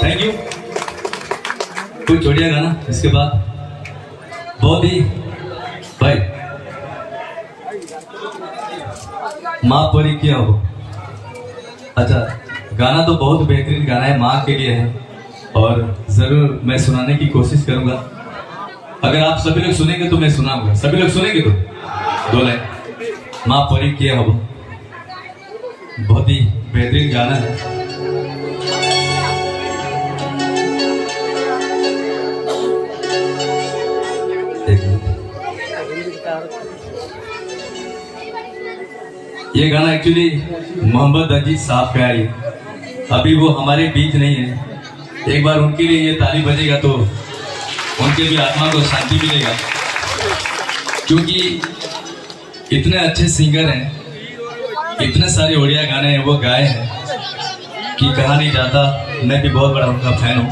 Thank you. कुछ छोड़िया गाना इसके बाद बहुत ही भाई माँ परी क्या हो। अच्छा, गाना तो बहुत बेहतरीन गाना है, माँ के लिए है और जरूर मैं सुनाने की कोशिश करूंगा। अगर आप सभी लोग सुनेंगे तो मैं सुनाऊंगा। सभी लोग सुनेंगे तो दो लाइन माँ परी क्या हो। बहुत ही बेहतरीन गाना है। ये गाना एक्चुअली मोहम्मद अजीज साहब का है। अभी वो हमारे बीच नहीं है। एक बार उनके लिए ये ताली बजेगा तो उनके भी आत्मा को शांति मिलेगा, क्योंकि इतने अच्छे सिंगर हैं, इतने सारे उड़िया गाने हैं वो गाए हैं कि कहा नहीं जाता। मैं भी बहुत बड़ा उनका फैन हूँ।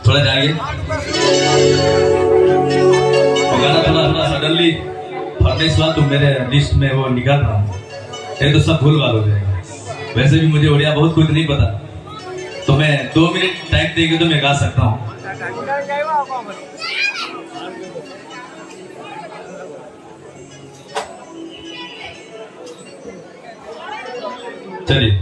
थोड़ा जाएंगे वो गाना थोड़ा सडनली फरमाइश हुआ तो मेरे लिस्ट में वो निकाल रहा हूँ। ये तो सब भूल भाल हो जाएगा। वैसे भी मुझे उड़िया बहुत कुछ नहीं पता, तो मैं 2 मिनट टाइम देंगे तो मैं गा सकता हूँ। चलिए।